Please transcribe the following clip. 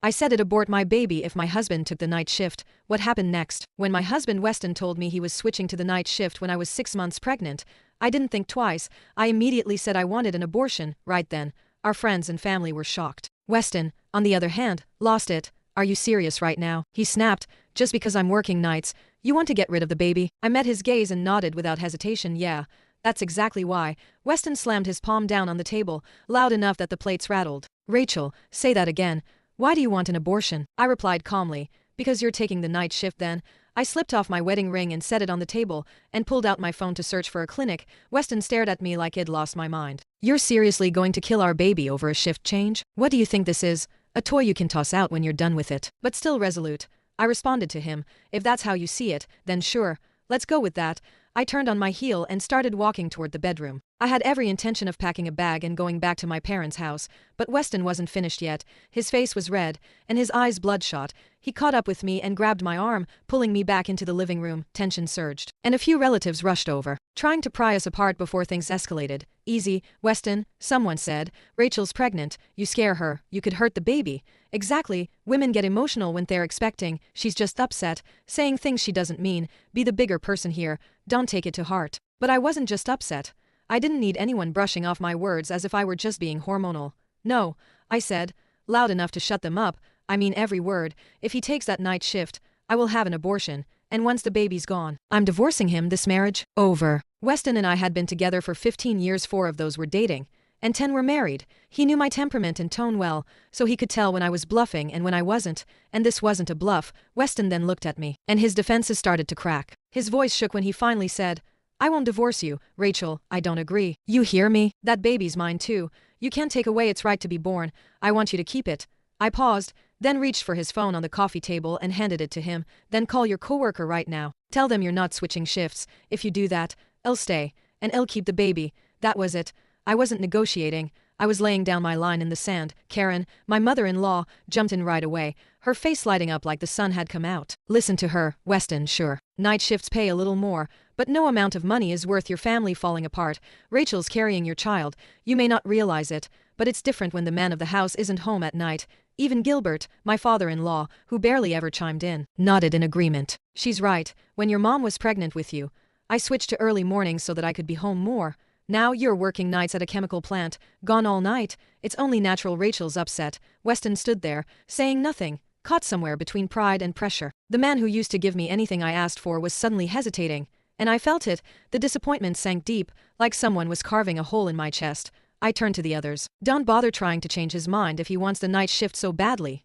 I said it'd abort my baby if my husband took the night shift. What happened next? When my husband Weston told me he was switching to the night shift when I was 6 months pregnant, I didn't think twice. I immediately said I wanted an abortion, right then. Our friends and family were shocked. Weston, on the other hand, lost it. Are you serious right now? He snapped. Just because I'm working nights, you want to get rid of the baby? I met his gaze and nodded without hesitation. Yeah, that's exactly why. Weston slammed his palm down on the table, loud enough that the plates rattled. Rachel, say that again. Why do you want an abortion? I replied calmly. Because you're taking the night shift then. I slipped off my wedding ring and set it on the table, and pulled out my phone to search for a clinic. Weston stared at me like I'd lost my mind. You're seriously going to kill our baby over a shift change? What do you think this is? A toy you can toss out when you're done with it. But still resolute, I responded to him. If that's how you see it, then sure, let's go with that. I turned on my heel and started walking toward the bedroom. I had every intention of packing a bag and going back to my parents' house, but Weston wasn't finished yet. His face was red, and his eyes bloodshot. He caught up with me and grabbed my arm, pulling me back into the living room. Tension surged, and a few relatives rushed over, trying to pry us apart before things escalated. Easy, Weston, someone said. Rachel's pregnant. You scare her. You could hurt the baby. Exactly. Women get emotional when they're expecting. She's just upset, saying things she doesn't mean. Be the bigger person here. Don't take it to heart. But I wasn't just upset. I didn't need anyone brushing off my words as if I were just being hormonal. No, I said, loud enough to shut them up. I mean every word. If he takes that night shift, I will have an abortion. And once the baby's gone, I'm divorcing him. This marriage, over. Weston and I had been together for 15 years. 4 of those were dating, and 10 were married. He knew my temperament and tone well, so he could tell when I was bluffing and when I wasn't, and this wasn't a bluff. Weston then looked at me, and his defenses started to crack. His voice shook when he finally said, I won't divorce you, Rachel. I don't agree. You hear me? That baby's mine too. You can't take away its right to be born. I want you to keep it. I paused, then reached for his phone on the coffee table and handed it to him. Then call your coworker right now. Tell them you're not switching shifts. If you do that, I'll stay, and I'll keep the baby. That was it. I wasn't negotiating. I was laying down my line in the sand. Karen, my mother-in-law, jumped in right away, her face lighting up like the sun had come out. Listen to her, Weston, sure. Night shifts pay a little more, but no amount of money is worth your family falling apart. Rachel's carrying your child. You may not realize it, but it's different when the man of the house isn't home at night. Even Gilbert, my father-in-law, who barely ever chimed in, nodded in agreement. She's right. When your mom was pregnant with you, I switched to early mornings so that I could be home more. Now you're working nights at a chemical plant, gone all night. It's only natural Rachel's upset. Weston stood there, saying nothing, caught somewhere between pride and pressure. The man who used to give me anything I asked for was suddenly hesitating, and I felt it. The disappointment sank deep, like someone was carving a hole in my chest. I turned to the others. Don't bother trying to change his mind if he wants the night shift so badly.